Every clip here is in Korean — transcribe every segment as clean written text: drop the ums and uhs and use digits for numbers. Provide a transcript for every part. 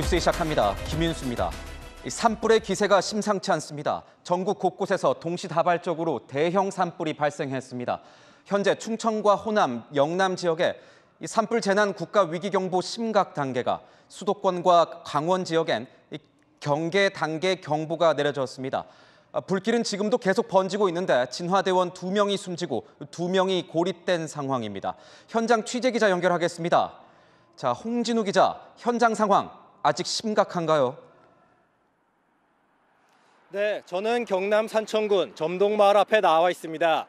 뉴스 시작합니다. 김윤수입니다. 산불의 기세가 심상치 않습니다. 전국 곳곳에서 동시다발적으로 대형 산불이 발생했습니다. 현재 충청과 호남, 영남 지역에 산불 재난 국가위기경보 심각 단계가, 수도권과 강원 지역엔 경계 단계 경보가 내려졌습니다. 불길은 지금도 계속 번지고 있는데 진화대원 2명이 숨지고 2명이 고립된 상황입니다. 현장 취재기자 연결하겠습니다. 자, 홍진우 기자, 현장 상황 아직 심각한가요? 네, 저는 경남 산청군 점동마을 앞에 나와 있습니다.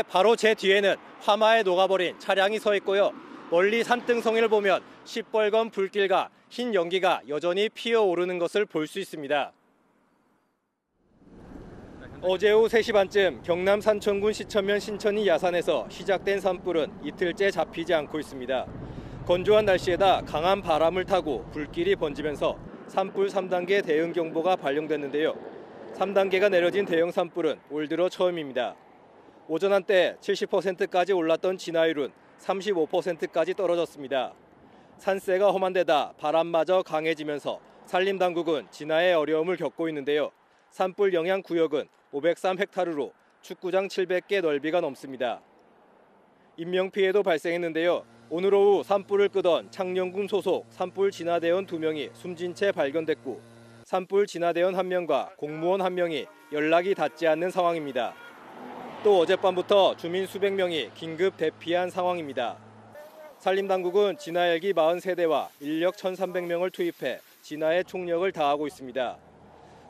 바로 제 뒤에는 화마에 녹아버린 차량이 서 있고요. 멀리 산등성이를 보면 시뻘건 불길과 흰 연기가 여전히 피어오르는 것을 볼 수 있습니다. 어제 오후 3시 반쯤 경남 산청군 시천면 신천리 야산에서 시작된 산불은 이틀째 잡히지 않고 있습니다. 건조한 날씨에다 강한 바람을 타고 불길이 번지면서 산불 3단계 대응 경보가 발령됐는데요. 3단계가 내려진 대형 산불은 올 들어 처음입니다. 오전 한때 70%까지 올랐던 진화율은 35%까지 떨어졌습니다. 산세가 험한 데다 바람마저 강해지면서 산림당국은 진화에 어려움을 겪고 있는데요. 산불 영향 구역은 503헥타르로 축구장 700개 넓이가 넘습니다. 인명피해도 발생했는데요. 오늘 오후 산불을 끄던 창녕군 소속 산불 진화대원 2명이 숨진 채 발견됐고, 산불 진화대원 1명과 공무원 1명이 연락이 닿지 않는 상황입니다. 또 어젯밤부터 주민 수백 명이 긴급 대피한 상황입니다. 산림당국은 진화 헬기 43대와 인력 1,300명을 투입해 진화에 총력을 다하고 있습니다.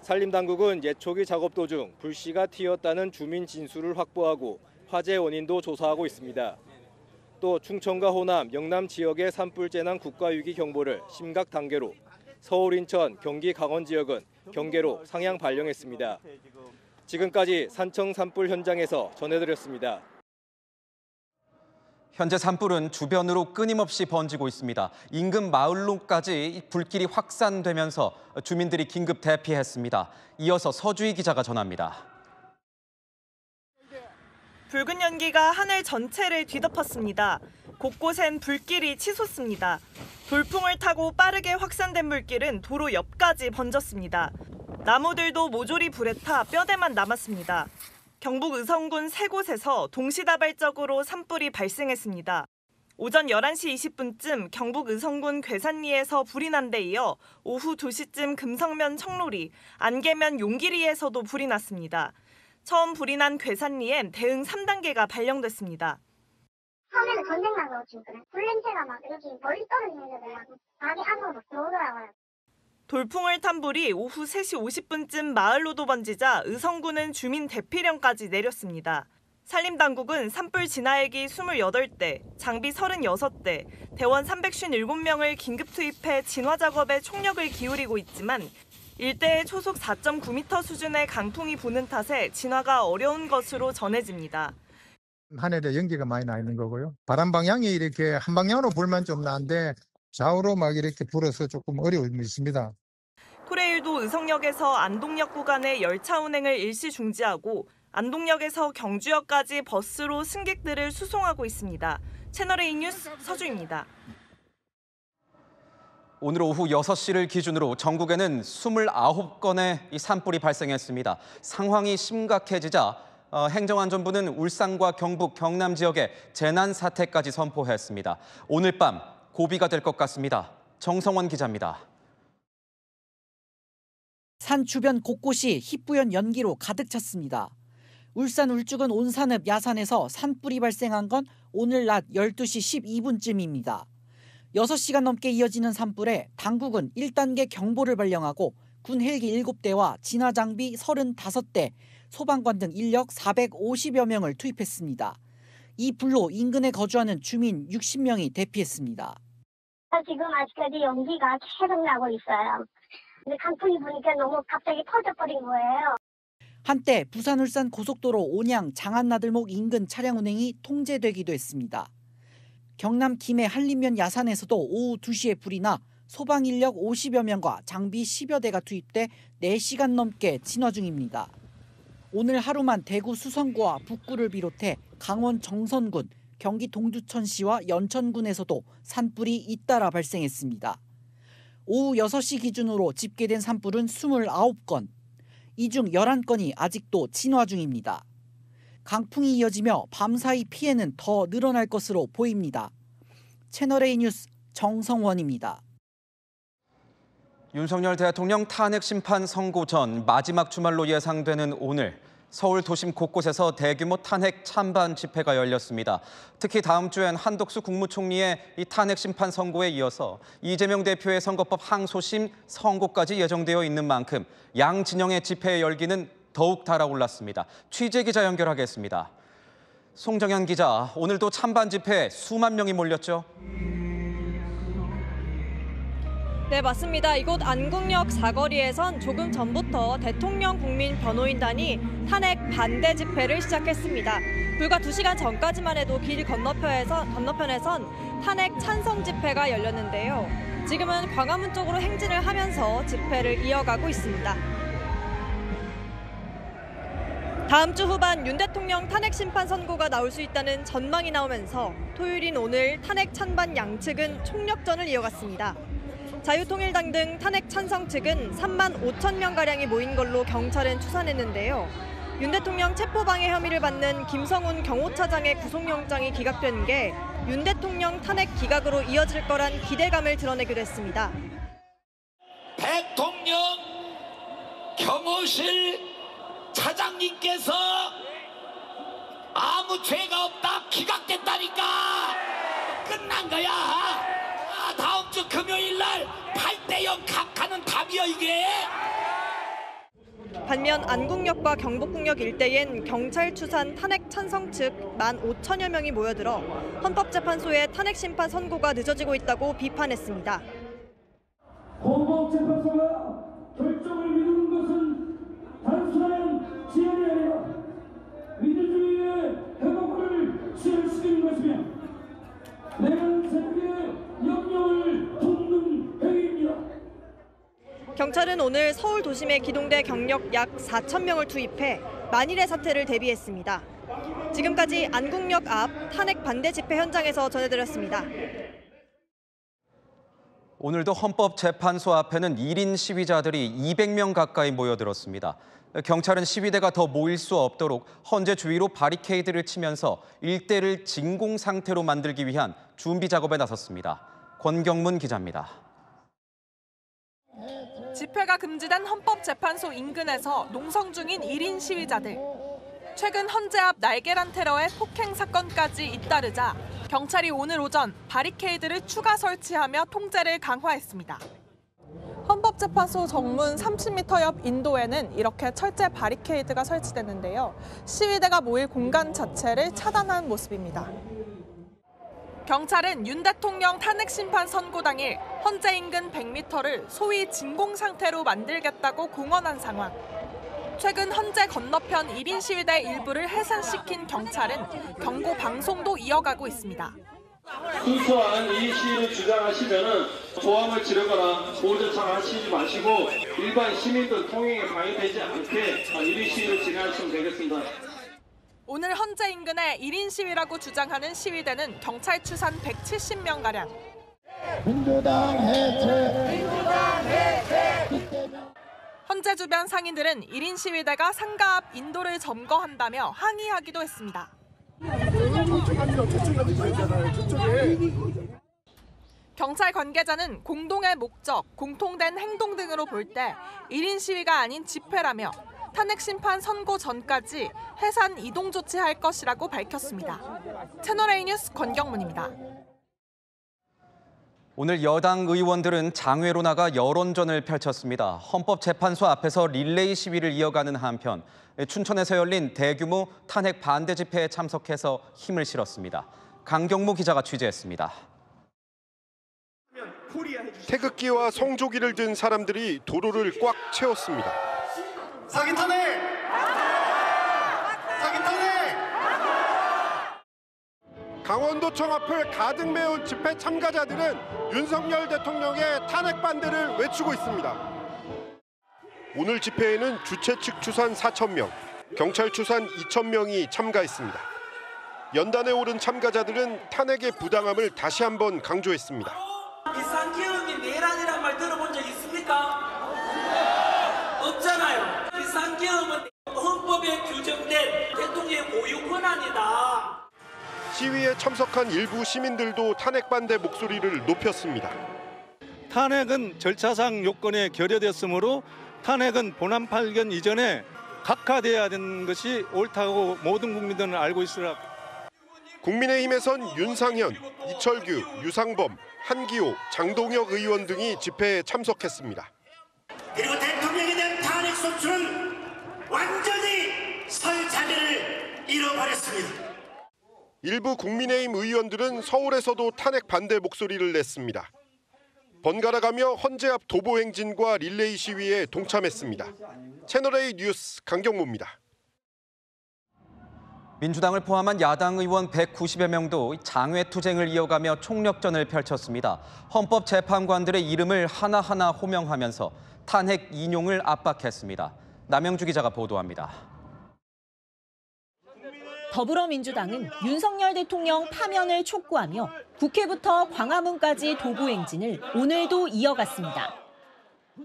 산림당국은 예초기 작업 도중 불씨가 튀었다는 주민 진술을 확보하고 화재 원인도 조사하고 있습니다. 또 충청과 호남, 영남 지역의 산불 재난 국가위기 경보를 심각 단계로, 서울, 인천, 경기, 강원 지역은 경계로 상향 발령했습니다. 지금까지 산청 산불 현장에서 전해드렸습니다. 현재 산불은 주변으로 끊임없이 번지고 있습니다. 인근 마을로까지 불길이 확산되면서 주민들이 긴급 대피했습니다. 이어서 서주희 기자가 전합니다. 붉은 연기가 하늘 전체를 뒤덮었습니다. 곳곳엔 불길이 치솟습니다. 돌풍을 타고 빠르게 확산된 불길은 도로 옆까지 번졌습니다. 나무들도 모조리 불에 타 뼈대만 남았습니다. 경북 의성군 3곳에서 동시다발적으로 산불이 발생했습니다. 오전 11시 20분쯤 경북 의성군 괴산리에서 불이 난 데 이어 오후 2시쯤 금성면 청로리, 안개면 용기리에서도 불이 났습니다. 처음 불이 난 괴산리엔 대응 3단계가 발령됐습니다. 처음에는 전쟁 나서 지금 그래. 불 냄새가 막 여기 멀리 떨어지는 데도 막 방이 안으로 막 들어오더라고요. 돌풍을 탄 불이 오후 3시 50분쯤 마을로도 번지자 의성군은 주민 대피령까지 내렸습니다. 산림당국은 산불 진화헬기 28대, 장비 36대, 대원 357명을 긴급 투입해 진화 작업에 총력을 기울이고 있지만 일대에 초속 4.9m 수준의 강풍이 부는 탓에 진화가 어려운 것으로 전해집니다. 하늘에 연기가 많이 나 있는 거고요. 바람 방향이 이렇게 한 방향으로 불면 좀 나는데 좌우로 막 이렇게 불어서 조금 어려움이 있습니다. 토레일도 의성역에서 안동역 구간의 열차 운행을 일시 중지하고 안동역에서 경주역까지 버스로 승객들을 수송하고 있습니다. 채널A 뉴스 서주입니다. 오늘 오후 6시를 기준으로 전국에는 29건의 산불이 발생했습니다. 상황이 심각해지자 행정안전부는 울산과 경북, 경남 지역에 재난사태까지 선포했습니다. 오늘 밤 고비가 될 것 같습니다. 정성원 기자입니다. 산 주변 곳곳이 희뿌연 연기로 가득 찼습니다. 울산 울주군 온산읍 야산에서 산불이 발생한 건 오늘 낮 12시 12분쯤입니다. 6시간 넘게 이어지는 산불에 당국은 1단계 경보를 발령하고 군 헬기 7대와 진화 장비 35대, 소방관 등 인력 450여 명을 투입했습니다. 이 불로 인근에 거주하는 주민 60명이 대피했습니다. 지금 아직까지 연기가 계속 나고 있어요. 근데 강풍이 부니까 너무 갑자기 터져버린 거예요. 한때 부산 울산 고속도로 온양 장안나들목 인근 차량 운행이 통제되기도 했습니다. 경남 김해 한림면 야산에서도 오후 2시에 불이 나 소방 인력 50여 명과 장비 10여 대가 투입돼 4시간 넘게 진화 중입니다. 오늘 하루만 대구 수성구와 북구를 비롯해 강원 정선군, 경기 동두천시와 연천군에서도 산불이 잇따라 발생했습니다. 오후 6시 기준으로 집계된 산불은 29건. 이 중 11건이 아직도 진화 중입니다. 강풍이 이어지며 밤사이 피해는 더 늘어날 것으로 보입니다. 채널A 뉴스 정성원입니다. 윤석열 대통령 탄핵 심판 선고 전 마지막 주말로 예상되는 오늘 서울 도심 곳곳에서 대규모 탄핵 찬반 집회가 열렸습니다. 특히 다음 주엔 한덕수 국무총리의 이 탄핵 심판 선고에 이어서 이재명 대표의 선거법 항소심 선고까지 예정되어 있는 만큼 양 진영의 집회의 열기는 더욱 달아올랐습니다. 취재 기자 연결하겠습니다. 송정현 기자, 오늘도 찬반 집회에 수만 명이 몰렸죠? 네, 맞습니다. 이곳 안국역 사거리에선 조금 전부터 대통령 국민 변호인단이 탄핵 반대 집회를 시작했습니다. 불과 2시간 전까지만 해도 길 건너편에선 탄핵 찬성 집회가 열렸는데요. 지금은 광화문 쪽으로 행진을 하면서 집회를 이어가고 있습니다. 다음 주 후반 윤 대통령 탄핵 심판 선고가 나올 수 있다는 전망이 나오면서 토요일인 오늘 탄핵 찬반 양측은 총력전을 이어갔습니다. 자유통일당 등 탄핵 찬성 측은 3만 5천 명가량이 모인 걸로 경찰은 추산했는데요. 윤 대통령 체포방해 혐의를 받는 김성훈 경호차장의 구속영장이 기각된 게 윤 대통령 탄핵 기각으로 이어질 거란 기대감을 드러내기도 했습니다. 대통령 경호실 차장님께서 아무 죄가 없다 기각됐다니까 끝난 거야. 다음 주 금요일 날 8대0 각하는 답이야 이게. 반면 안국역과 경복궁역 일대엔 경찰 추산 탄핵 찬성 측 15,000여 명이 모여들어 헌법재판소의 탄핵 심판 선고가 늦어지고 있다고 비판했습니다. 헌법재판소가 결정을 미루는 것은 단순한 지연이 아니라 민주주의의 회복을 지연시키는 것이며 내란 세력의 역량을 돕는 행위입니다. 경찰은 오늘 서울 도심에 기동대 경력 약 4,000명을 투입해 만일의 사태를 대비했습니다. 지금까지 안국역 앞 탄핵 반대 집회 현장에서 전해드렸습니다. 오늘도 헌법재판소 앞에는 1인 시위자들이 200명 가까이 모여들었습니다. 경찰은 시위대가 더 모일 수 없도록 헌재 주위로 바리케이드를 치면서 일대를 진공 상태로 만들기 위한 준비 작업에 나섰습니다. 권경문 기자입니다. 집회가 금지된 헌법재판소 인근에서 농성 중인 1인 시위자들. 최근 헌재 앞 날계란 테러의 폭행 사건까지 잇따르자 경찰이 오늘 오전 바리케이드를 추가 설치하며 통제를 강화했습니다. 헌법재판소 정문 30m 옆 인도에는 이렇게 철제 바리케이드가 설치됐는데요. 시위대가 모일 공간 자체를 차단한 모습입니다. 경찰은 윤 대통령 탄핵 심판 선고 당일 헌재 인근 100m를 소위 진공 상태로 만들겠다고 공언한 상황. 최근 헌재 건너편 1인 시위대 일부를 해산시킨 경찰은 경고 방송도 이어가고 있습니다. 순수한 이 시위를 주장하시면 조항을 지르거나 보호조차를 하시지 마시고 일반 시민들 통행에 방해되지 않게 1인 시위를 진행하시면 되겠습니다. 오늘 헌재 인근에 1인 시위라고 주장하는 시위대는 경찰 추산 170명가량. 민주당 해체! 헌재 주변 상인들은 1인 시위대가 상가 앞 인도를 점거한다며 항의하기도 했습니다. 경찰 관계자는 공동의 목적, 공통된 행동 등으로 볼 때 1인 시위가 아닌 집회라며 탄핵 심판 선고 전까지 해산 이동 조치할 것이라고 밝혔습니다. 채널A 뉴스 권경문입니다. 오늘 여당 의원들은 장외로 나가 여론전을 펼쳤습니다. 헌법재판소 앞에서 릴레이 시위를 이어가는 한편 춘천에서 열린 대규모 탄핵 반대 집회에 참석해서 힘을 실었습니다. 강경무 기자가 취재했습니다. 태극기와 성조기를 든 사람들이 도로를 꽉 채웠습니다. 사기 탄핵! 사기 탄핵! 강원도청 앞을 가득 메운 집회 참가자들은 윤석열 대통령의 탄핵 반대를 외치고 있습니다. 오늘 집회에는 주최 측 추산 4,000명, 경찰 추산 2,000명이 참가했습니다. 연단에 오른 참가자들은 탄핵의 부당함을 다시 한번 강조했습니다. 비상기업이 내란이란 말 말 들어본 적 있습니까? 없잖아요. 비상계엄은 헌법에 규정된 대통령의 고유 권한이다. 시위에 참석한 일부 시민들도 탄핵 반대 목소리를 높였습니다. 탄핵은 절차상 요건에 결여됐으므로 탄핵은 본안 발견 이전에 각하돼야 되는 것이 옳다고 모든 국민들은 알고 있으라. 국민의힘에선 윤상현, 이철규, 유상범, 한기호, 장동혁 의원 등이 집회에 참석했습니다. 그리고 대통령에 대한 탄핵 소추는 완전히 설 자리를 잃어버렸습니다. 일부 국민의힘 의원들은 서울에서도 탄핵 반대 목소리를 냈습니다. 번갈아가며 헌재 앞 도보 행진과 릴레이 시위에 동참했습니다. 채널A 뉴스 강경모입니다. 민주당을 포함한 야당 의원 190여 명도 장외투쟁을 이어가며 총력전을 펼쳤습니다. 헌법재판관들의 이름을 하나하나 호명하면서 탄핵 인용을 압박했습니다. 남영주 기자가 보도합니다. 더불어민주당은 윤석열 대통령 파면을 촉구하며 국회부터 광화문까지 도보행진을 오늘도 이어갔습니다.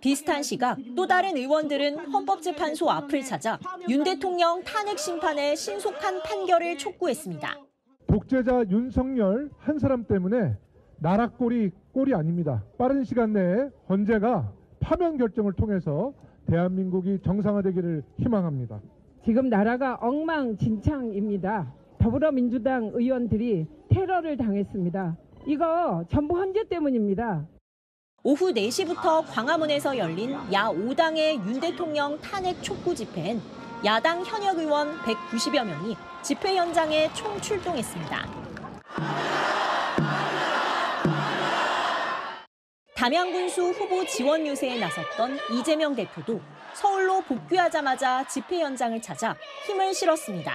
비슷한 시각 또 다른 의원들은 헌법재판소 앞을 찾아 윤 대통령 탄핵 심판의 신속한 판결을 촉구했습니다. 독재자 윤석열 한 사람 때문에 나라 꼴이 아닙니다. 빠른 시간 내에 헌재가 파면 결정을 통해서 대한민국이 정상화되기를 희망합니다. 지금 나라가 엉망진창입니다. 더불어민주당 의원들이 테러를 당했습니다. 이거 전부 헌재 때문입니다. 오후 4시부터 광화문에서 열린 야5당의 윤 대통령 탄핵 촉구 집회엔 야당 현역 의원 190여 명이 집회 현장에 총출동했습니다. 담양군수 후보 지원 유세에 나섰던 이재명 대표도 서울로 복귀하자마자 집회 현장을 찾아 힘을 실었습니다.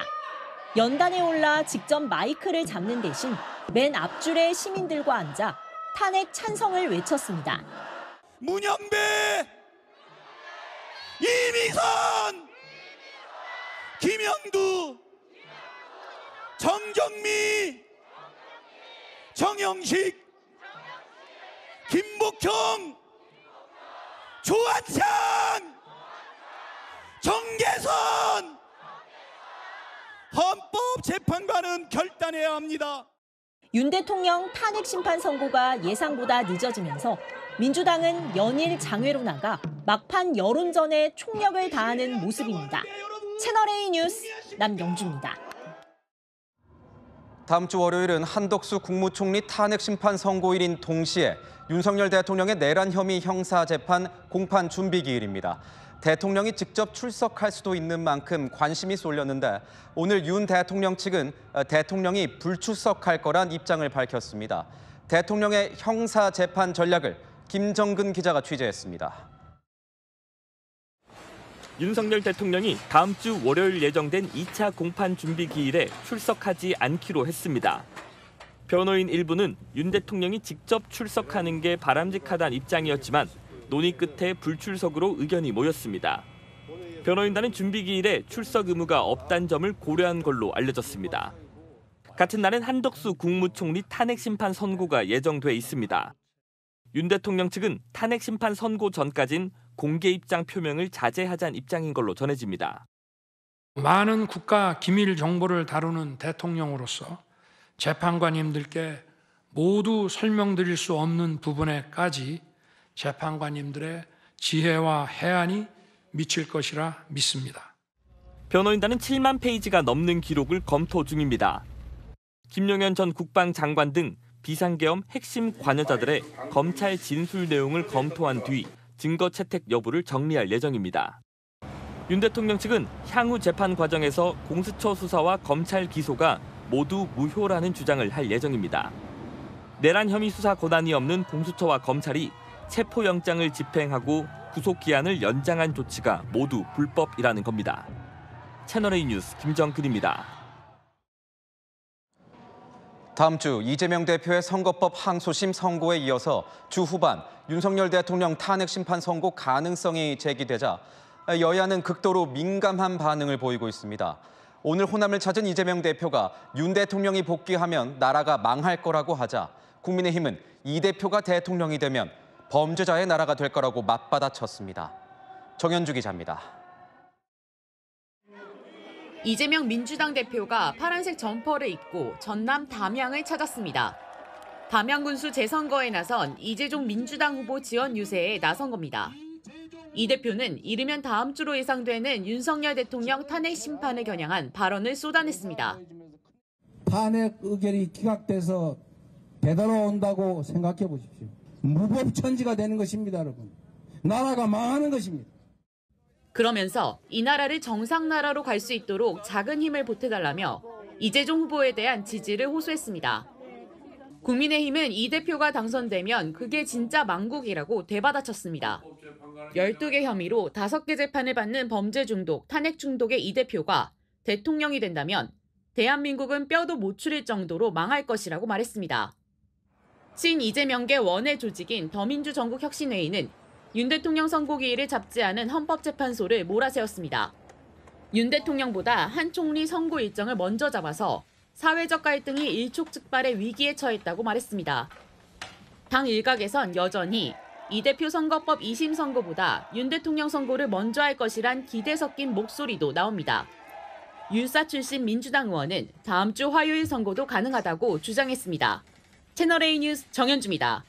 연단에 올라 직접 마이크를 잡는 대신 맨 앞줄에 시민들과 앉아 탄핵 찬성을 외쳤습니다. 문영배, 이미선, 김영두, 정정미, 정영식, 김복형, 조한창, 정계선, 헌법재판관은 결단해야 합니다. 윤 대통령 탄핵 심판 선고가 예상보다 늦어지면서 민주당은 연일 장외로 나가 막판 여론전에 총력을 다하는 모습입니다. 채널A 뉴스 남영주입니다. 다음 주 월요일은 한덕수 국무총리 탄핵 심판 선고일인 동시에 윤석열 대통령의 내란 혐의 형사재판 공판 준비기일입니다. 대통령이 직접 출석할 수도 있는 만큼 관심이 쏠렸는데 오늘 윤 대통령 측은 대통령이 불출석할 거란 입장을 밝혔습니다. 대통령의 형사재판 전략을 김정근 기자가 취재했습니다. 윤석열 대통령이 다음 주 월요일 예정된 2차 공판 준비 기일에 출석하지 않기로 했습니다. 변호인 일부는 윤 대통령이 직접 출석하는 게 바람직하다는 입장이었지만 논의 끝에 불출석으로 의견이 모였습니다. 변호인단은 준비 기일에 출석 의무가 없다는 점을 고려한 걸로 알려졌습니다. 같은 날엔 한덕수 국무총리 탄핵 심판 선고가 예정돼 있습니다. 윤 대통령 측은 탄핵 심판 선고 전까진 공개 입장 표명을 자제하자는 입장인 걸로 전해집니다. 많은 국가 기밀 정보를 다루는 대통령으로서 재판관님들께 모두 설명드릴 수 없는 부분에까지 재판관님들의 지혜와 해안이 미칠 것이라 믿습니다. 변호인단은 7만 페이지가 넘는 기록을 검토 중입니다. 김용현 전 국방장관 등 비상계엄 핵심 관여자들의 검찰 진술 내용을 검토한 뒤 증거 채택 여부를 정리할 예정입니다. 윤 대통령 측은 향후 재판 과정에서 공수처 수사와 검찰 기소가 모두 무효라는 주장을 할 예정입니다. 내란 혐의 수사 권한이 없는 공수처와 검찰이 체포영장을 집행하고 구속기한을 연장한 조치가 모두 불법이라는 겁니다. 채널A 뉴스 김정근입니다. 다음 주 이재명 대표의 선거법 항소심 선고에 이어서 주 후반 윤석열 대통령 탄핵 심판 선고 가능성이 제기되자 여야는 극도로 민감한 반응을 보이고 있습니다. 오늘 호남을 찾은 이재명 대표가 윤 대통령이 복귀하면 나라가 망할 거라고 하자 국민의힘은 이 대표가 대통령이 되면 범죄자의 나라가 될 거라고 맞받아쳤습니다. 정현주 기자입니다. 이재명 민주당 대표가 파란색 점퍼를 입고 전남 담양을 찾았습니다. 담양군수 재선거에 나선 이재종 민주당 후보 지원 유세에 나선 겁니다. 이 대표는 이르면 다음 주로 예상되는 윤석열 대통령 탄핵 심판을 겨냥한 발언을 쏟아냈습니다. 탄핵 의결이 기각돼서 되돌아온다고 생각해 보십시오. 무법천지가 되는 것입니다, 여러분. 나라가 망하는 것입니다. 그러면서 이 나라를 정상나라로 갈 수 있도록 작은 힘을 보태달라며 이재종 후보에 대한 지지를 호소했습니다. 국민의힘은 이 대표가 당선되면 그게 진짜 망국이라고 되받아쳤습니다. 12개 혐의로 5개 재판을 받는 범죄 중독, 탄핵 중독의 이 대표가 대통령이 된다면 대한민국은 뼈도 못 추릴 정도로 망할 것이라고 말했습니다. 친 이재명계 원외 조직인 더민주전국혁신회의는 윤 대통령 선고기일을 잡지 않은 헌법재판소를 몰아세웠습니다. 윤 대통령보다 한 총리 선고 일정을 먼저 잡아서 사회적 갈등이 일촉즉발의 위기에 처했다고 말했습니다. 당 일각에선 여전히 이 대표 선거법 2심 선고보다 윤 대통령 선고를 먼저 할 것이란 기대 섞인 목소리도 나옵니다. 율사 출신 민주당 의원은 다음 주 화요일 선고도 가능하다고 주장했습니다. 채널A 뉴스 정현주입니다.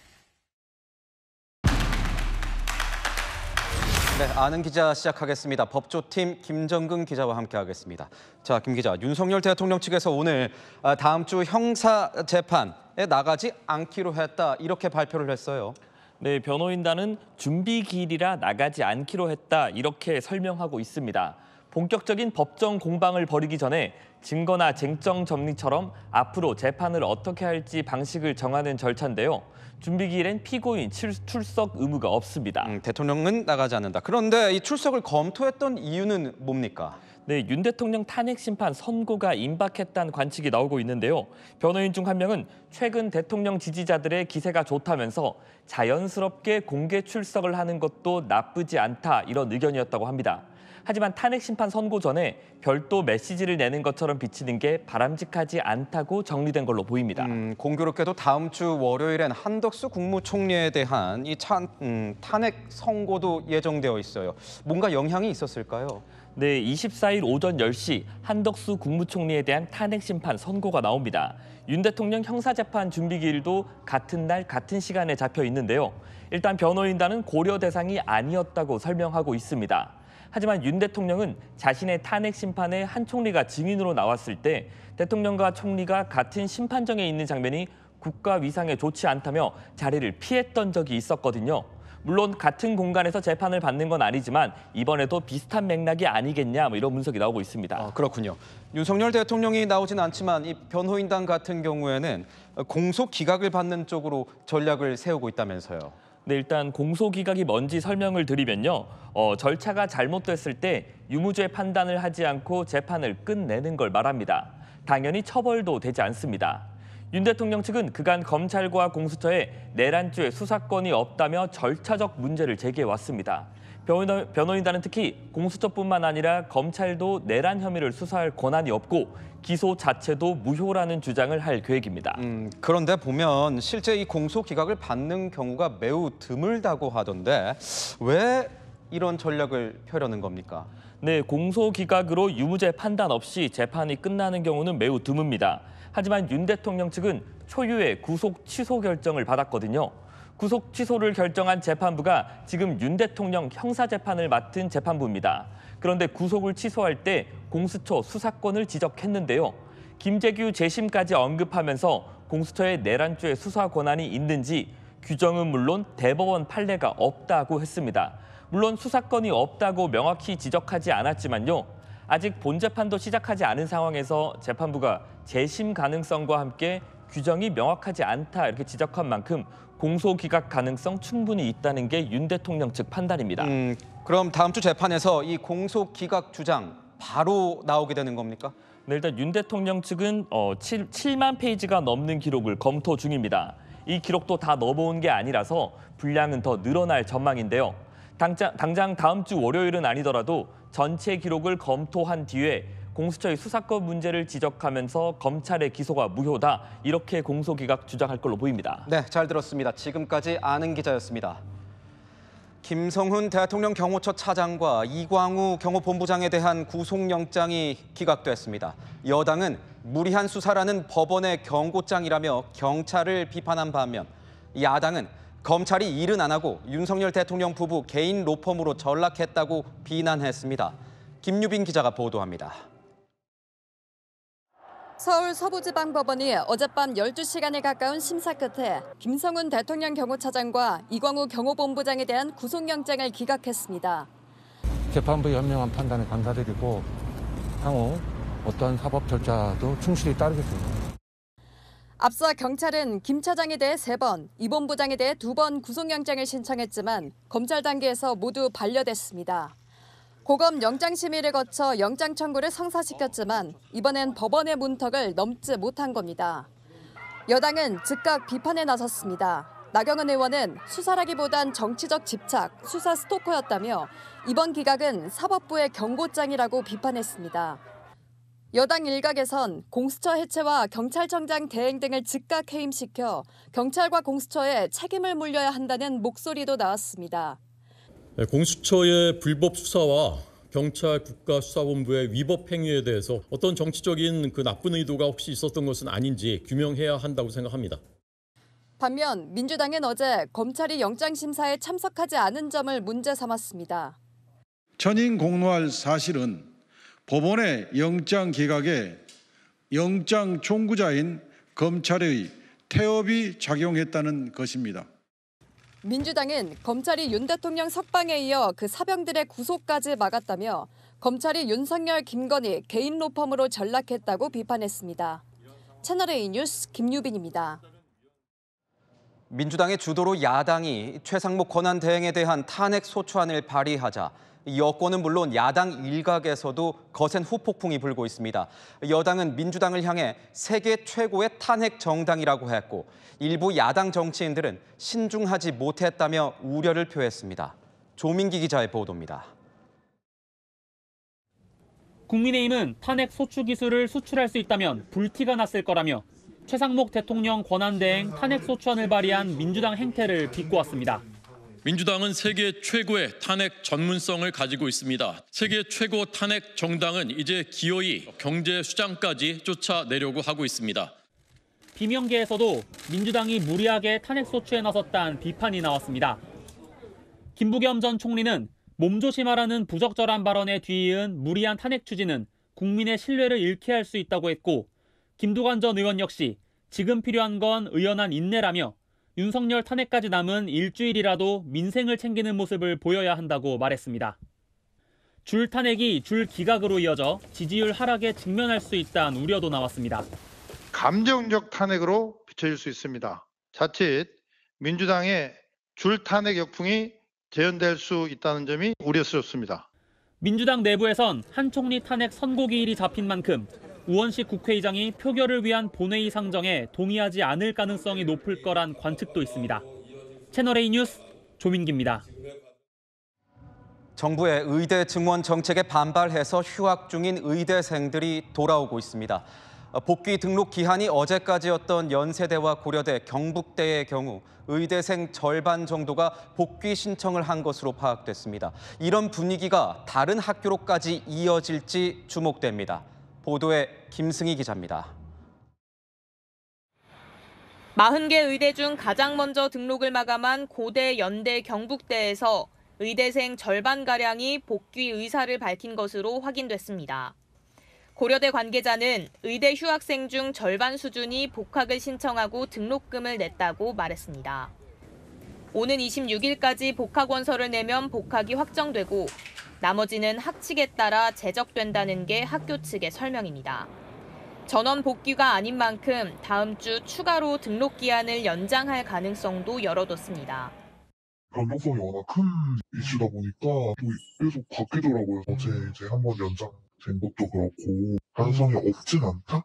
네, 아는 기자 시작하겠습니다. 법조팀 김정근 기자와 함께하겠습니다. 자, 김 기자, 윤석열 대통령 측에서 오늘 다음 주 형사 재판에 나가지 않기로 했다 이렇게 발표를 했어요. 네, 변호인단은 준비 기일이라 나가지 않기로 했다 이렇게 설명하고 있습니다. 본격적인 법정 공방을 벌이기 전에 증거나 쟁점 정리처럼 앞으로 재판을 어떻게 할지 방식을 정하는 절차인데요. 준비 기일엔 피고인 출석 의무가 없습니다. 대통령은 나가지 않는다. 그런데 이 출석을 검토했던 이유는 뭡니까? 네, 윤 대통령 탄핵 심판 선고가 임박했다는 관측이 나오고 있는데요. 변호인 중 한 명은 최근 대통령 지지자들의 기세가 좋다면서 자연스럽게 공개 출석을 하는 것도 나쁘지 않다 이런 의견이었다고 합니다. 하지만 탄핵 심판 선고 전에 별도 메시지를 내는 것처럼 비치는 게 바람직하지 않다고 정리된 걸로 보입니다. 공교롭게도 다음 주 월요일엔 한덕수 국무총리에 대한 이 탄핵 선고도 예정되어 있어요. 뭔가 영향이 있었을까요? 네, 24일 오전 10시 한덕수 국무총리에 대한 탄핵 심판 선고가 나옵니다. 윤 대통령 형사재판 준비기일도 같은 날 같은 시간에 잡혀 있는데요. 일단 변호인단은 고려 대상이 아니었다고 설명하고 있습니다. 하지만 윤 대통령은 자신의 탄핵 심판에 한 총리가 증인으로 나왔을 때 대통령과 총리가 같은 심판정에 있는 장면이 국가 위상에 좋지 않다며 자리를 피했던 적이 있었거든요. 물론 같은 공간에서 재판을 받는 건 아니지만 이번에도 비슷한 맥락이 아니겠냐 이런 분석이 나오고 있습니다. 그렇군요. 윤석열 대통령이 나오진 않지만 이 변호인단 같은 경우에는 공소 기각을 받는 쪽으로 전략을 세우고 있다면서요. 네, 일단 공소 기각이 뭔지 설명을 드리면요. 절차가 잘못됐을 때 유무죄 판단을 하지 않고 재판을 끝내는 걸 말합니다. 당연히 처벌도 되지 않습니다. 윤 대통령 측은 그간 검찰과 공수처에 내란죄 수사권이 없다며 절차적 문제를 제기해왔습니다. 변호인단은 특히 공수처뿐만 아니라 검찰도 내란 혐의를 수사할 권한이 없고 기소 자체도 무효라는 주장을 할 계획입니다. 그런데 보면 실제 이 공소 기각을 받는 경우가 매우 드물다고 하던데 왜 이런 전략을 펴려는 겁니까? 네, 공소 기각으로 유무죄 판단 없이 재판이 끝나는 경우는 매우 드뭅니다. 하지만 윤 대통령 측은 초유의 구속 취소 결정을 받았거든요. 구속 취소를 결정한 재판부가 지금 윤 대통령 형사재판을 맡은 재판부입니다. 그런데 구속을 취소할 때 공수처 수사권을 지적했는데요. 김재규 재심까지 언급하면서 공수처의 내란죄 수사 권한이 있는지 규정은 물론 대법원 판례가 없다고 했습니다. 물론 수사권이 없다고 명확히 지적하지 않았지만요. 아직 본재판도 시작하지 않은 상황에서 재판부가 재심 가능성과 함께 규정이 명확하지 않다 이렇게 지적한 만큼 공소 기각 가능성 충분히 있다는 게 윤 대통령 측 판단입니다. 그럼 다음 주 재판에서 이 공소 기각 주장 바로 나오게 되는 겁니까? 네, 일단 윤 대통령 측은 7만 페이지가 넘는 기록을 검토 중입니다. 이 기록도 다 넣어본 게 아니라서 분량은 더 늘어날 전망인데요. 당장 다음 주 월요일은 아니더라도 전체 기록을 검토한 뒤에 공수처의 수사권 문제를 지적하면서 검찰의 기소가 무효다 이렇게 공소기각 주장할 걸로 보입니다. 네, 잘 들었습니다. 지금까지 아는 기자였습니다. 김성훈 대통령 경호처 차장과 이광우 경호본부장에 대한 구속영장이 기각됐습니다. 여당은 무리한 수사라는 법원의 경고장이라며 경찰을 비판한 반면 야당은 검찰이 일은 안 하고 윤석열 대통령 부부 개인 로펌으로 전락했다고 비난했습니다. 김유빈 기자가 보도합니다. 서울 서부지방법원이 어젯밤 12시간에 가까운 심사 끝에 김성훈 대통령 경호차장과 이광우 경호본부장에 대한 구속영장을 기각했습니다. 재판부의 현명한 판단에 감사드리고 향후 어떠한 사법 절차도 충실히 따르겠습니다. 앞서 경찰은 김 차장에 대해 3번, 이 본부장에 대해 2번 구속영장을 신청했지만 검찰 단계에서 모두 반려됐습니다. 고검 영장심의를 거쳐 영장 청구를 성사시켰지만 이번엔 법원의 문턱을 넘지 못한 겁니다. 여당은 즉각 비판에 나섰습니다. 나경원 의원은 수사라기보단 정치적 집착, 수사 스토커였다며 이번 기각은 사법부의 경고장이라고 비판했습니다. 여당 일각에선 공수처 해체와 경찰청장 대행 등을 즉각 해임시켜 경찰과 공수처에 책임을 물려야 한다는 목소리도 나왔습니다. 공수처의 불법 수사와 경찰 국가수사본부의 위법 행위에 대해서 어떤 정치적인 그 나쁜 의도가 혹시 있었던 것은 아닌지 규명해야 한다고 생각합니다. 반면 민주당은 어제 검찰이 영장심사에 참석하지 않은 점을 문제 삼았습니다. 전인 공로할 사실은 법원의 영장 기각에 영장 청구자인 검찰의 태업이 작용했다는 것입니다. 민주당은 검찰이 윤 대통령 석방에 이어 그 사병들의 구속까지 막았다며 검찰이 윤석열, 김건희 개인 로펌으로 전락했다고 비판했습니다. 채널A 뉴스 김유빈입니다. 민주당의 주도로 야당이 최상목 권한대행에 대한 탄핵 소추안을 발의하자 여권은 물론 야당 일각에서도 거센 후폭풍이 불고 있습니다. 여당은 민주당을 향해 세계 최고의 탄핵 정당이라고 했고 일부 야당 정치인들은 신중하지 못했다며 우려를 표했습니다. 조민기 기자의 보도입니다. 국민의힘은 탄핵 소추 기술을 수출할 수 있다면 불티가 났을 거라며 최상목 대통령 권한대행 탄핵 소추안을 발의한 민주당 행태를 비꼬았습니다. 민주당은 세계 최고의 탄핵 전문성을 가지고 있습니다. 세계 최고 탄핵 정당은 이제 기어이 경제 수장까지 쫓아내려고 하고 있습니다. 비명계에서도 민주당이 무리하게 탄핵 소추에 나섰다는 비판이 나왔습니다. 김부겸 전 총리는 몸조심하라는 부적절한 발언에 뒤이은 무리한 탄핵 추진은 국민의 신뢰를 잃게 할 수 있다고 했고 김두관 전 의원 역시 지금 필요한 건 의연한 인내라며 윤석열 탄핵까지 남은 일주일이라도 민생을 챙기는 모습을 보여야 한다고 말했습니다. 줄 탄핵이 줄 기각으로 이어져 지지율 하락에 직면할 수 있다는 우려도 나왔습니다. 감정적 탄핵으로 비춰질 수 있습니다. 자칫 민주당의 줄 탄핵 역풍이 재현될 수 있다는 점이 우려스럽습니다. 민주당 내부에선 한 총리 탄핵 선고기일이 잡힌 만큼 우원식 국회의장이 표결을 위한 본회의 상정에 동의하지 않을 가능성이 높을 거란 관측도 있습니다. 채널A 뉴스 조민기입니다. 정부의 의대 증원 정책에 반발해서 휴학 중인 의대생들이 돌아오고 있습니다. 복귀 등록 기한이 어제까지였던 연세대와 고려대, 경북대의 경우 의대생 절반 정도가 복귀 신청을 한 것으로 파악됐습니다. 이런 분위기가 다른 학교로까지 이어질지 주목됩니다. 보도에 김승희 기자입니다. 40개 의대 중 가장 먼저 등록을 마감한 고대, 연대, 경북대에서 의대생 절반가량이 복귀 의사를 밝힌 것으로 확인됐습니다. 고려대 관계자는 의대 휴학생 중 절반 수준이 복학을 신청하고 등록금을 냈다고 말했습니다. 오는 26일까지 복학 원서를 내면 복학이 확정되고 나머지는 학칙에 따라 제적된다는 게 학교 측의 설명입니다. 전원 복귀가 아닌 만큼 다음 주 추가로 등록 기한을 연장할 가능성도 열어뒀습니다. 변동성이 워낙 큰 이슈다 보니까 또 계속 바뀌더라고요. 어제 이제 한번 연장된 것도 그렇고 가능성이 없진 않다?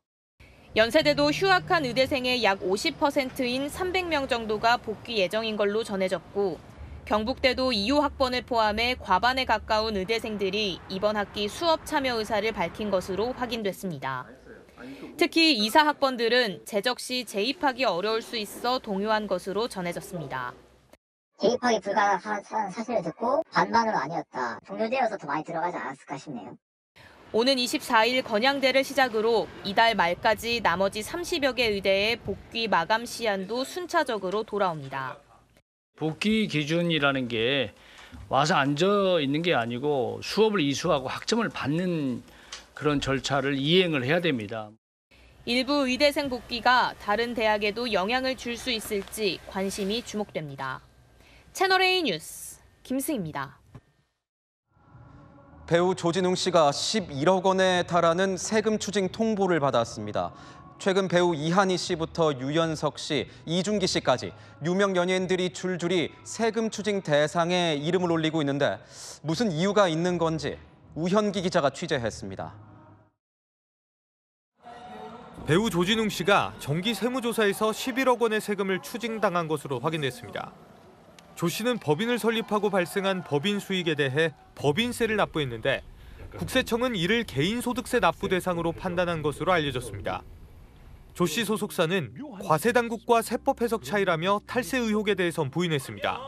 연세대도 휴학한 의대생의 약 50%인 300명 정도가 복귀 예정인 걸로 전해졌고 경북대도 2호 학번을 포함해 과반에 가까운 의대생들이 이번 학기 수업 참여 의사를 밝힌 것으로 확인됐습니다. 특히 2, 4학번들은 재적 시 재입하기 어려울 수 있어 동요한 것으로 전해졌습니다. 재입하기 불가한 사실을 듣고 반반으로 아니었다. 동료되어서 더 많이 들어가지 않았을까 싶네요. 오는 24일 건양대를 시작으로 이달 말까지 나머지 30여 개 의대의 복귀 마감 시한도 순차적으로 돌아옵니다. 복귀 기준이라는 게 와서 앉아 있는 게 아니고 수업을 이수하고 학점을 받는 그런 절차를 이행을 해야 됩니다. 일부 의대생 복귀가 다른 대학에도 영향을 줄 수 있을지 관심이 주목됩니다. 채널A 뉴스 김승희입니다. 배우 조진웅 씨가 11억 원에 달하는 세금 추징 통보를 받았습니다. 최근 배우 이한희 씨부터 유연석 씨, 이준기 씨까지 유명 연예인들이 줄줄이 세금 추징 대상에 이름을 올리고 있는데 무슨 이유가 있는 건지 우현기 기자가 취재했습니다. 배우 조진웅 씨가 정기 세무조사에서 11억 원의 세금을 추징당한 것으로 확인됐습니다. 조 씨는 법인을 설립하고 발생한 법인 수익에 대해 법인세를 납부했는데 국세청은 이를 개인소득세 납부 대상으로 판단한 것으로 알려졌습니다. 조 씨 소속사는 과세당국과 세법 해석 차이라며 탈세 의혹에 대해선 부인했습니다.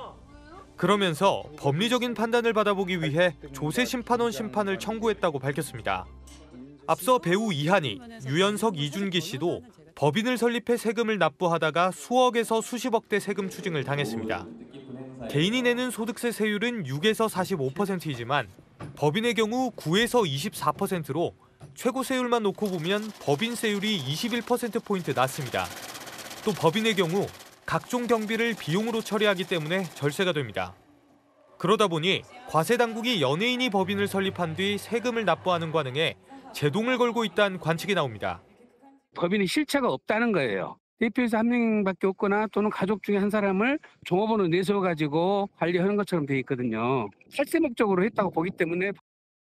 그러면서 법리적인 판단을 받아보기 위해 조세심판원 심판을 청구했다고 밝혔습니다. 앞서 배우 이한희, 유연석, 이준기 씨도 법인을 설립해 세금을 납부하다가 수억에서 수십억대 세금 추징을 당했습니다. 개인이 내는 소득세 세율은 6에서 45%이지만 법인의 경우 9에서 24%로 최고 세율만 놓고 보면 법인 세율이 21%포인트 낮습니다. 또 법인의 경우 각종 경비를 비용으로 처리하기 때문에 절세가 됩니다. 그러다 보니 과세당국이 연예인이 법인을 설립한 뒤 세금을 납부하는 관행에 제동을 걸고 있다는 관측이 나옵니다. 법인의 실체가 없다는 거예요. 대표에서 한 명밖에 없거나 또는 가족 중에 한 사람을 종업원으로 내세워가지고 관리하는 것처럼 돼 있거든요. 탈세 목적으로 했다고 보기 때문에.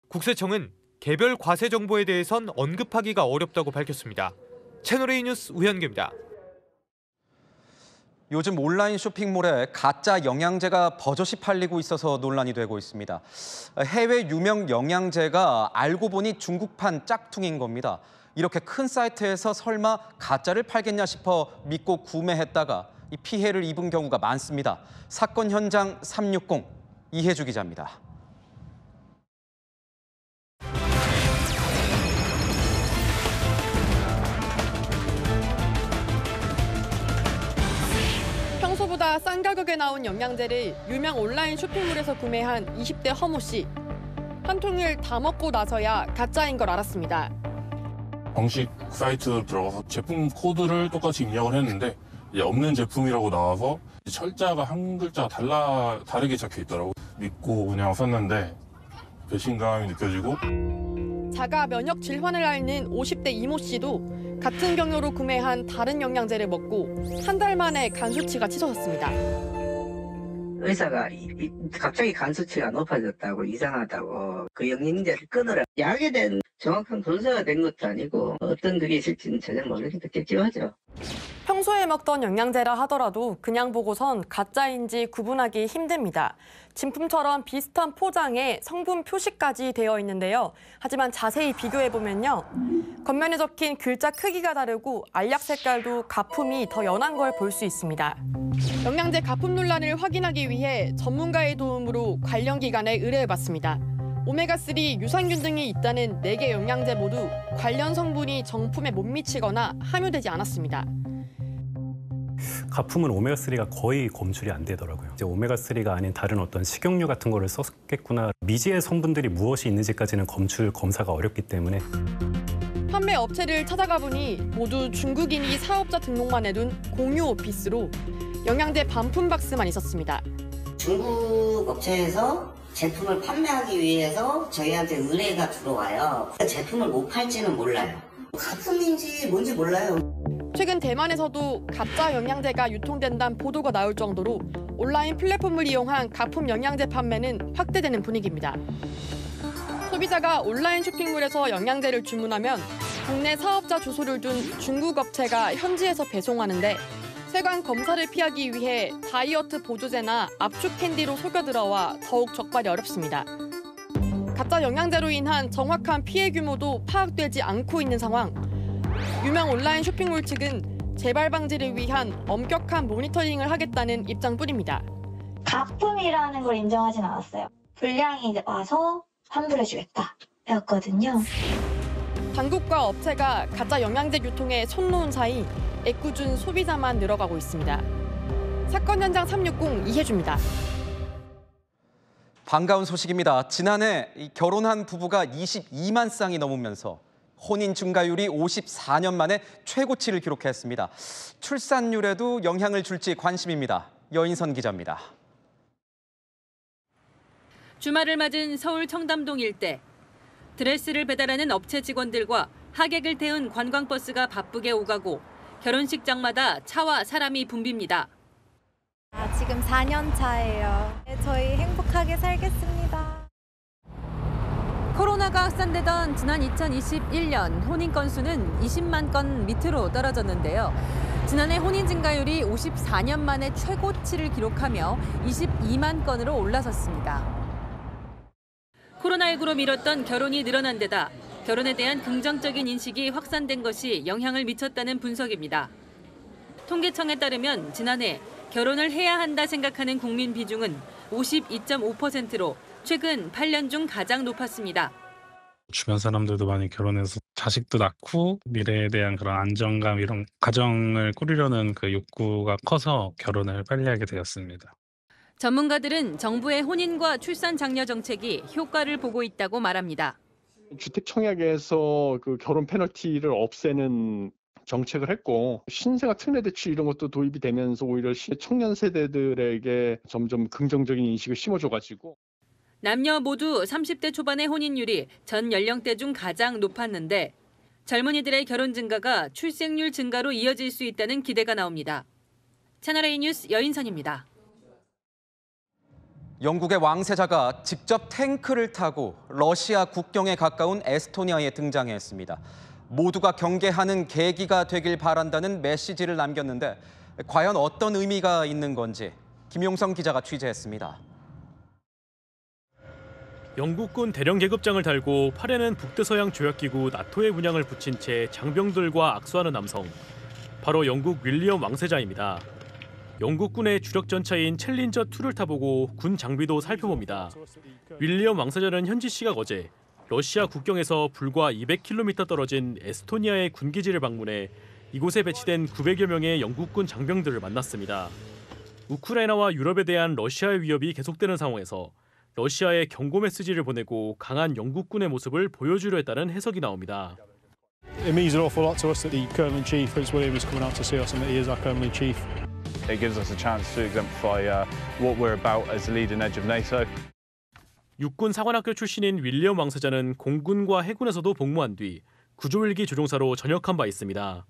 국세청은 개별 과세 정보에 대해선 언급하기가 어렵다고 밝혔습니다. 채널A 뉴스 우현기입니다. 요즘 온라인 쇼핑몰에 가짜 영양제가 버젓이 팔리고 있어서 논란이 되고 있습니다. 해외 유명 영양제가 알고 보니 중국판 짝퉁인 겁니다. 이렇게 큰 사이트에서 설마 가짜를 팔겠냐 싶어 믿고 구매했다가 이 피해를 입은 경우가 많습니다. 사건 현장 360 이혜주 기자입니다. 평소보다 싼 가격에 나온 영양제를 유명 온라인 쇼핑몰에서 구매한 20대 허모 씨. 한 통을 다 먹고 나서야 가짜인 걸 알았습니다. 공식 사이트 들어가서 제품 코드를 똑같이 입력을 했는데 이제 없는 제품이라고 나와서 철자가 한 글자 다르게 적혀 있더라고요. 믿고 그냥 샀는데 배신감이 느껴지고. 자가 면역 질환을 앓는 50대 이모 씨도 같은 경로로 구매한 다른 영양제를 먹고 한 달 만에 간 수치가 치솟았습니다. 의사가 갑자기 간 수치가 높아졌다고 이상하다고 그 영양제를 끊으라. 약에 대한 정확한 검사가 된 것도 아니고 어떤 그게 있을지는 전혀 모르니까 찝찝하죠. 평소에 먹던 영양제라 하더라도 그냥 보고선 가짜인지 구분하기 힘듭니다. 진품처럼 비슷한 포장에 성분 표시까지 되어 있는데요. 하지만 자세히 비교해보면요. 겉면에 적힌 글자 크기가 다르고 알약 색깔도 가품이 더 연한 걸 볼 수 있습니다. 영양제 가품 논란을 확인하기 위해 전문가의 도움으로 관련 기관에 의뢰해봤습니다. 오메가3, 유산균 등이 있다는 4개 영양제 모두 관련 성분이 정품에 못 미치거나 함유되지 않았습니다. 가품은 오메가3가 거의 검출이 안 되더라고요. 이제 오메가3가 아닌 다른 어떤 식용유 같은 거를 썼겠구나. 미지의 성분들이 무엇이 있는지까지는 검사가 어렵기 때문에. 판매 업체를 찾아가 보니 모두 중국인이 사업자 등록만 해둔 공유 오피스로 영양제 반품 박스만 있었습니다. 중국 업체에서 제품을 판매하기 위해서 저희한테 의뢰가 들어와요. 제품을 못 팔지는 몰라요. 가품인지 뭔지 몰라요. 최근 대만에서도 가짜 영양제가 유통된다는 보도가 나올 정도로 온라인 플랫폼을 이용한 가품 영양제 판매는 확대되는 분위기입니다. 소비자가 온라인 쇼핑몰에서 영양제를 주문하면 국내 사업자 주소를 둔 중국 업체가 현지에서 배송하는데 세관 검사를 피하기 위해 다이어트 보조제나 압축 캔디로 속여 들어와 더욱 적발이 어렵습니다. 가짜 영양제로 인한 정확한 피해 규모도 파악되지 않고 있는 상황. 유명 온라인 쇼핑몰 측은 재발 방지를 위한 엄격한 모니터링을 하겠다는 입장뿐입니다. 가품이라는 걸 인정하진 않았어요. 불량이 이제 와서 환불해주겠다 였거든요. 당국과 업체가 가짜 영양제 유통에 손 놓은 사이 애꿎은 소비자만 늘어가고 있습니다. 사건 현장 360 이혜주입니다. 반가운 소식입니다. 지난해 결혼한 부부가 22만 쌍이 넘으면서 혼인 증가율이 54년 만에 최고치를 기록했습니다. 출산율에도 영향을 줄지 관심입니다. 여인선 기자입니다. 주말을 맞은 서울 청담동 일대. 드레스를 배달하는 업체 직원들과 하객을 태운 관광버스가 바쁘게 오가고 결혼식장마다 차와 사람이 붐빕니다. 지금 4년 차예요. 저희 행복하게 살겠습니다. 코로나가 확산되던 지난 2021년 혼인 건수는 20만 건 밑으로 떨어졌는데요. 지난해 혼인 증가율이 54년 만에 최고치를 기록하며 22만 건으로 올라섰습니다. 코로나19로 미뤘던 결혼이 늘어난 데다 결혼에 대한 긍정적인 인식이 확산된 것이 영향을 미쳤다는 분석입니다. 통계청에 따르면 지난해 결혼을 해야 한다 생각하는 국민 비중은 52.5%로 최근 8년 중 가장 높았습니다. 주변 사람들도 많이 결혼해서 자식도 낳고 미래에 대한 그런 안정감, 이런 가정을 꾸리려는 그 욕구가 커서 결혼을 빨리 하게 되었습니다. 전문가들은 정부의 혼인과 출산 장려 정책이 효과를 보고 있다고 말합니다. 주택 청약에서 그 결혼 페널티를 없애는 정책을 했고 신생아 특례 대출 이런 것도 도입이 되면서 오히려 청년 세대들에게 점점 긍정적인 인식을 심어줘가지고 남녀 모두 30대 초반의 혼인율이 전 연령대 중 가장 높았는데 젊은이들의 결혼 증가가 출생률 증가로 이어질 수 있다는 기대가 나옵니다. 채널A 뉴스 여인선입니다. 영국의 왕세자가 직접 탱크를 타고 러시아 국경에 가까운 에스토니아에 등장했습니다. 모두가 경계하는 계기가 되길 바란다는 메시지를 남겼는데 과연 어떤 의미가 있는 건지 김용성 기자가 취재했습니다. 영국군 대령 계급장을 달고 팔에는 북대서양 조약기구 나토의 문양을 붙인 채 장병들과 악수하는 남성. 바로 영국 윌리엄 왕세자입니다. 영국군의 주력 전차인 챌린저 2를 타보고 군 장비도 살펴봅니다. 윌리엄 왕세자는 현지 시각 어제 러시아 국경에서 불과 200km 떨어진 에스토니아의 군기지를 방문해 이곳에 배치된 900여 명의 영국군 장병들을 만났습니다. 우크라이나와 유럽에 대한 러시아의 위협이 계속되는 상황에서 러시아에 경고 메시지를 보내고 강한 영국군의 모습을 보여주려 했다는 해석이 나옵니다. It means an awful lot to us that the Colonel in Chief, Prince William, is coming out to see us and that he is our Colonel in Chief. It gives us a chance to exemplify what we're about as the leading edge of NATO. 육군 사관학교 출신인 윌리엄 왕세자는 공군과 해군에서도 복무한 뒤 구조1기 조종사로 전역한 바 있습니다.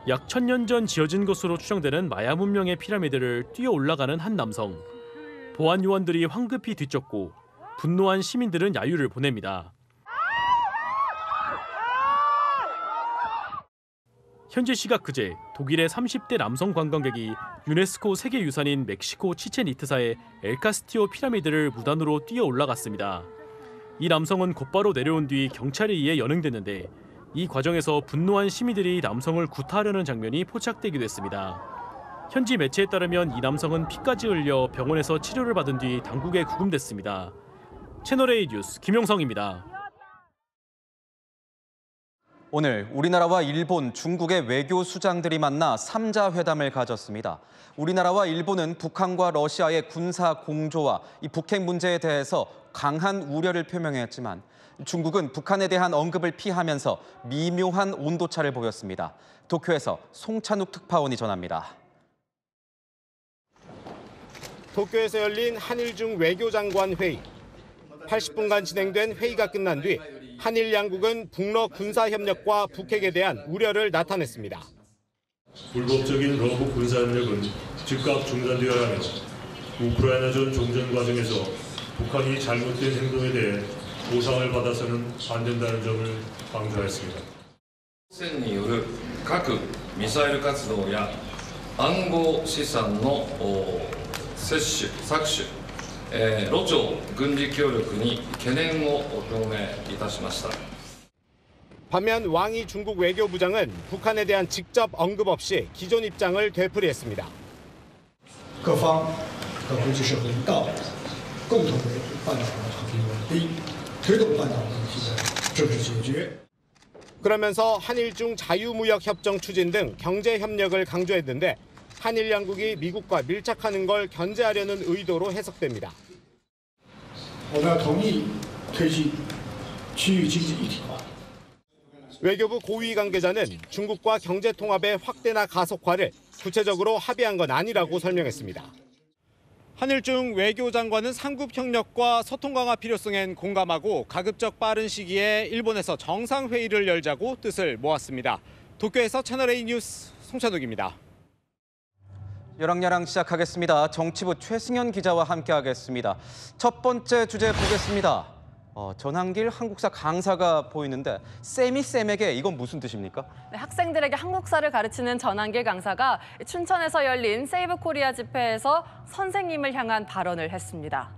약 1000년 전 지어진 것으로 추정되는 마야 문명의 피라미드를 뛰어 올라가는 한 남성. 보안 요원들이 황급히 뒤쫓고 분노한 시민들은 야유를 보냅니다. 현지 시각 그제 독일의 30대 남성 관광객이 유네스코 세계유산인 멕시코 치첸 이트사의 엘카스티오 피라미드를 무단으로 뛰어 올라갔습니다. 이 남성은 곧바로 내려온 뒤 경찰에 의해 연행됐는데 이 과정에서 분노한 시민들이 남성을 구타하려는 장면이 포착되기도 했습니다. 현지 매체에 따르면 이 남성은 피까지 흘려 병원에서 치료를 받은 뒤 당국에 구금됐습니다. 채널A 뉴스 김용성입니다. 오늘 우리나라와 일본, 중국의 외교 수장들이 만나 3자 회담을 가졌습니다. 우리나라와 일본은 북한과 러시아의 군사 공조와 이 북핵 문제에 대해서 강한 우려를 표명했지만 중국은 북한에 대한 언급을 피하면서 미묘한 온도차를 보였습니다. 도쿄에서 송찬욱 특파원이 전합니다. 도쿄에서 열린 한일중 외교장관 회의. 80분간 진행된 회의가 끝난 뒤 한일 양국은 북러 군사협력과 북핵에 대한 우려를 나타냈습니다. 불법적인 러브 군사협력은 즉각 중단되어야 하며 우크라이나전 종전 과정에서 북한이 잘못된 행동에 대해 보상을 받아서는 안 된다는 점을 강조했습니다. による核・ミサイル活動や暗号資産の摂取、搾取、ロ朝軍事協力に懸念を表明いたしました。 반면 왕이 중국 외교부장은 북한에 대한 직접 언급 없이 기존 입장을 되풀이했습니다. 各方和国际社会一道，共同维护半岛的和平稳定，推动半岛问题的政治解决。 그러면서 한일중 자유무역협정 추진 등 경제협력을 강조했는데 한일 양국이 미국과 밀착하는 걸 견제하려는 의도로 해석됩니다. 我们要同意推进区域经济一体化。 외교부 고위 관계자는 중국과 경제통합의 확대나 가속화를 구체적으로 합의한 건 아니라고 설명했습니다. 한일중 외교장관은 삼국 협력과 소통 강화 필요성엔 공감하고 가급적 빠른 시기에 일본에서 정상회의를 열자고 뜻을 모았습니다. 도쿄에서 채널A 뉴스 송찬욱입니다. 열왕야랑 시작하겠습니다. 정치부 최승현 기자와 함께하겠습니다. 첫 번째 주제 보겠습니다. 전한길 한국사 강사가 보이는데 쌤에게 이건 무슨 뜻입니까? 네, 학생들에게 한국사를 가르치는 전한길 강사가 춘천에서 열린 세이브 코리아 집회에서 선생님을 향한 발언을 했습니다.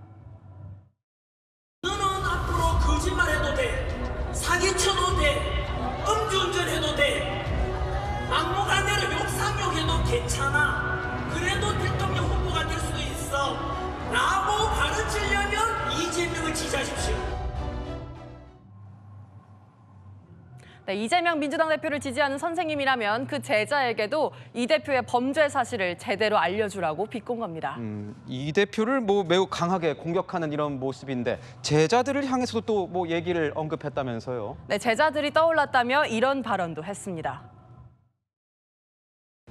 너는 앞으로 거짓말해도 돼, 사기쳐도 돼, 음주운전해도 돼, 막무가내로 욕상욕해도 괜찮아. 그래도 대통령 후보가 될 수도 있어. 라고 가르치려면 이재명을 지지하십시오. 네, 이재명 민주당 대표를 지지하는 선생님이라면 그 제자에게도 이 대표의 범죄 사실을 제대로 알려주라고 비꼰 겁니다. 이 대표를 매우 강하게 공격하는 이런 모습인데 제자들을 향해서도 또 얘기를 언급했다면서요? 네, 제자들이 떠올랐다며 이런 발언도 했습니다.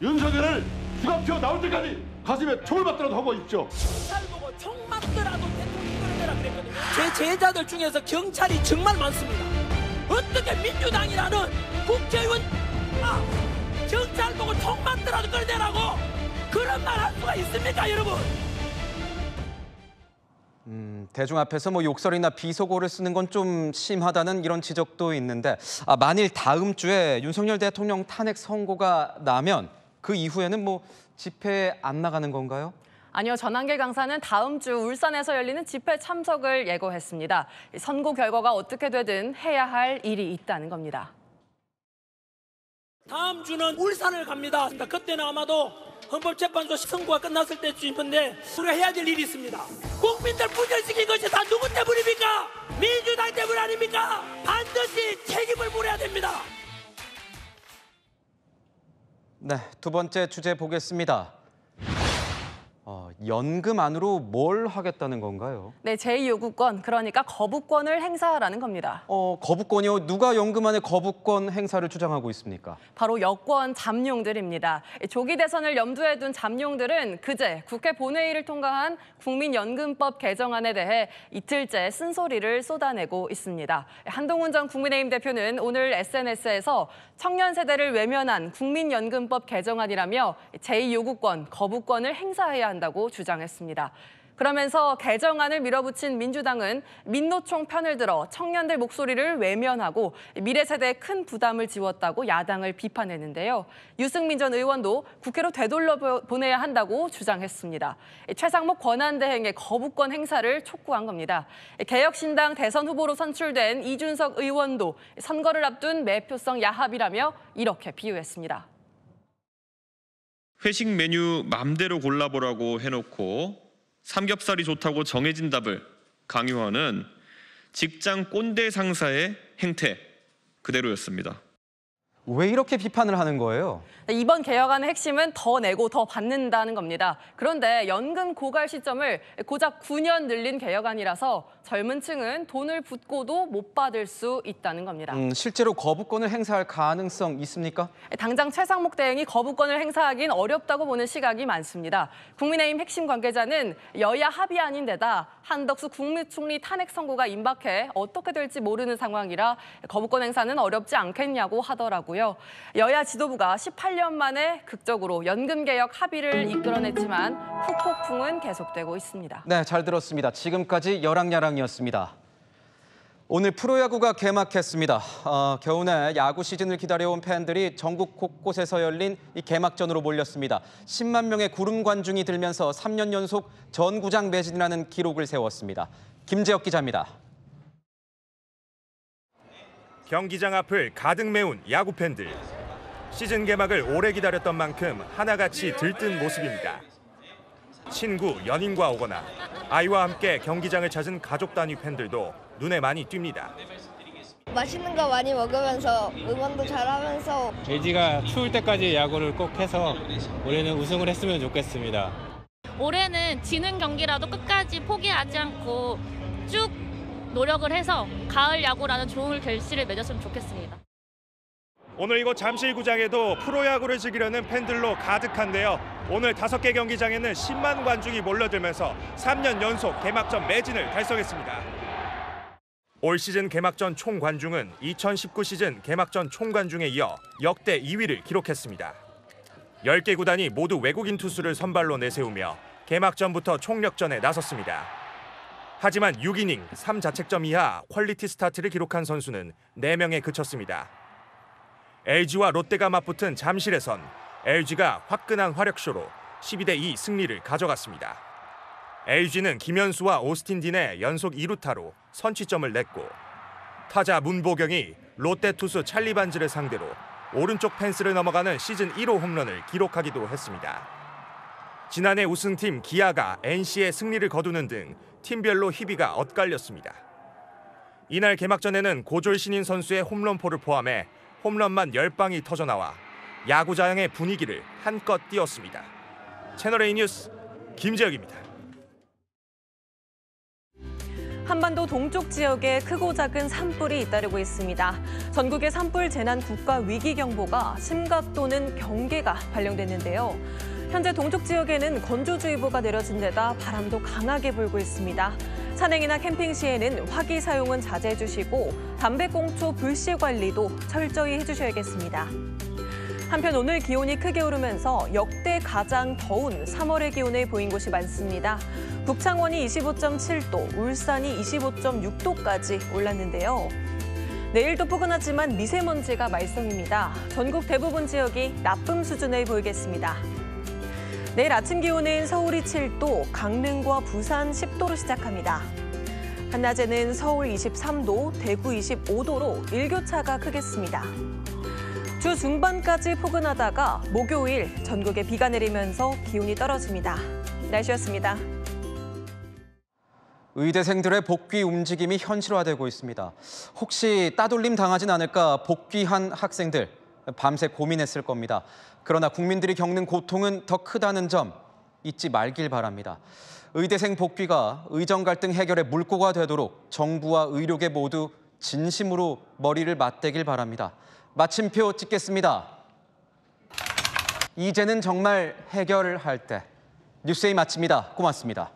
윤석열을 주감표 나올 때까지 가슴에 총을 맞더라도 하고 있죠. 경찰 보고 총 맞더라도 대통령 끌어내라 그랬거든요. 제 제자들 중에서 경찰이 정말 많습니다. 어떻게 민주당이라는 국회의원 경찰 보고 총 맞더라도 끌어내라고 그런 말 할 수가 있습니까, 여러분? 대중 앞에서 욕설이나 비속어를 쓰는 건 좀 심하다는 이런 지적도 있는데 만일 다음 주에 윤석열 대통령 탄핵 선고가 나면 그 이후에는 집회에 안 나가는 건가요? 아니요, 전한길 강사는 다음 주 울산에서 열리는 집회 참석을 예고했습니다. 선고 결과가 어떻게 되든 해야 할 일이 있다는 겁니다. 다음 주는 울산을 갑니다. 그때는 아마도 헌법재판소 선고가 끝났을 때쯤인데 우리가 해야 될 일이 있습니다. 국민들 분열시킨 것이 다 누구 때문입니까? 민주당 때문 아닙니까? 반드시 책임을 물어야 됩니다. 네, 두 번째 주제 보겠습니다. 연금 안으로 뭘 하겠다는 건가요? 네, 제2요구권, 그러니까 거부권을 행사하라는 겁니다. 거부권이요? 누가 연금 안에 거부권 행사를 주장하고 있습니까? 바로 여권 잠룡들입니다. 조기 대선을 염두에 둔 잠룡들은 그제 국회 본회의를 통과한 국민연금법 개정안에 대해 이틀째 쓴소리를 쏟아내고 있습니다. 한동훈 전 국민의힘 대표는 오늘 SNS에서 청년 세대를 외면한 국민연금법 개정안이라며 제2요구권, 거부권을 행사해야 한다고 주장했습니다. 그러면서 개정안을 밀어붙인 민주당은 민노총 편을 들어 청년들 목소리를 외면하고 미래 세대에 큰 부담을 지웠다고 야당을 비판했는데요. 유승민 전 의원도 국회로 되돌려 보내야 한다고 주장했습니다. 최상목 권한대행의 거부권 행사를 촉구한 겁니다. 개혁신당 대선 후보로 선출된 이준석 의원도 선거를 앞둔 매표성 야합이라며 이렇게 비유했습니다. 회식 메뉴 맘대로 골라보라고 해놓고 삼겹살이 좋다고 정해진 답을 강요하는 직장 꼰대 상사의 행태 그대로였습니다. 왜 이렇게 비판을 하는 거예요? 이번 개혁안의 핵심은 더 내고 더 받는다는 겁니다. 그런데 연금 고갈 시점을 고작 9년 늘린 개혁안이라서 젊은 층은 돈을 붓고도 못 받을 수 있다는 겁니다. 실제로 거부권을 행사할 가능성 있습니까? 당장 최상목 대행이 거부권을 행사하긴 어렵다고 보는 시각이 많습니다. 국민의힘 핵심 관계자는 여야 합의안인 데다 한덕수 국무총리 탄핵 선고가 임박해 어떻게 될지 모르는 상황이라 거부권 행사는 어렵지 않겠냐고 하더라고요. 여야 지도부가 18년 만에 극적으로 연금개혁 합의를 이끌어냈지만 후폭풍은 계속되고 있습니다. 네, 잘 들었습니다. 지금까지 열왕야랑이었습니다. 오늘 프로야구가 개막했습니다. 겨우내 야구 시즌을 기다려온 팬들이 전국 곳곳에서 열린 이 개막전으로 몰렸습니다. 10만 명의 구름 관중이 들면서 3년 연속 전구장 매진이라는 기록을 세웠습니다. 김재혁 기자입니다. 경기장 앞을 가득 메운 야구 팬들. 시즌 개막을 오래 기다렸던 만큼 하나같이 들뜬 모습입니다. 친구, 연인과 오거나 아이와 함께 경기장을 찾은 가족 단위 팬들도 눈에 많이 띕니다. 맛있는 거 많이 먹으면서 응원도 잘하면서 LG가 추울 때까지 야구를 꼭 해서 올해는 우승을 했으면 좋겠습니다. 올해는 지는 경기라도 끝까지 포기하지 않고 쭉 노력을 해서 가을 야구라는 좋은 결실을 맺었으면 좋겠습니다. 오늘 이곳 잠실구장에도 프로야구를 즐기려는 팬들로 가득한데요. 오늘 5개 경기장에는 10만 관중이 몰려들면서 3년 연속 개막전 매진을 달성했습니다. 올 시즌 개막전 총 관중은 2019 시즌 개막전 총 관중에 이어 역대 2위를 기록했습니다. 10개 구단이 모두 외국인 투수를 선발로 내세우며 개막전부터 총력전에 나섰습니다. 하지만 6이닝 3자책점 이하 퀄리티 스타트를 기록한 선수는 4명에 그쳤습니다. LG와 롯데가 맞붙은 잠실에선 LG가 화끈한 화력쇼로 12대2 승리를 가져갔습니다. LG는 김현수와 오스틴 딘의 연속 2루타로 선취점을 냈고 타자 문보경이 롯데 투수 찰리 반즈를 상대로 오른쪽 펜스를 넘어가는 시즌 1호 홈런을 기록하기도 했습니다. 지난해 우승팀 기아가 NC의 승리를 거두는 등 팀별로 희비가 엇갈렸습니다. 이날 개막전에는 고졸 신인 선수의 홈런포를 포함해 홈런만 10방이 터져나와 야구장의 분위기를 한껏 띄웠습니다. 채널A 뉴스 김재혁입니다. 한반도 동쪽 지역에 크고 작은 산불이 잇따르고 있습니다. 전국의 산불 재난 국가 위기 경보가 심각 또는 경계가 발령됐는데요. 현재 동쪽 지역에는 건조주의보가 내려진 데다 바람도 강하게 불고 있습니다. 산행이나 캠핑 시에는 화기 사용은 자제해 주시고 담배꽁초 불씨 관리도 철저히 해주셔야겠습니다. 한편 오늘 기온이 크게 오르면서 역대 가장 더운 3월의 기온을 보인 곳이 많습니다. 북창원이 25.7도, 울산이 25.6도까지 올랐는데요. 내일도 포근하지만 미세먼지가 말썽입니다. 전국 대부분 지역이 나쁨 수준을 보이겠습니다. 내일 아침 기온은 서울이 7도, 강릉과 부산 10도로 시작합니다. 한낮에는 서울 23도, 대구 25도로 일교차가 크겠습니다. 주 중반까지 포근하다가 목요일 전국에 비가 내리면서 기온이 떨어집니다. 날씨였습니다. 의대생들의 복귀 움직임이 현실화되고 있습니다. 혹시 따돌림 당하진 않을까 복귀한 학생들 밤새 고민했을 겁니다. 그러나 국민들이 겪는 고통은 더 크다는 점 잊지 말길 바랍니다. 의대생 복귀가 의정 갈등 해결의 물꼬가 되도록 정부와 의료계 모두 진심으로 머리를 맞대길 바랍니다. 마침표 찍겠습니다. 이제는 정말 해결할 때. 뉴스에이 마칩니다. 고맙습니다.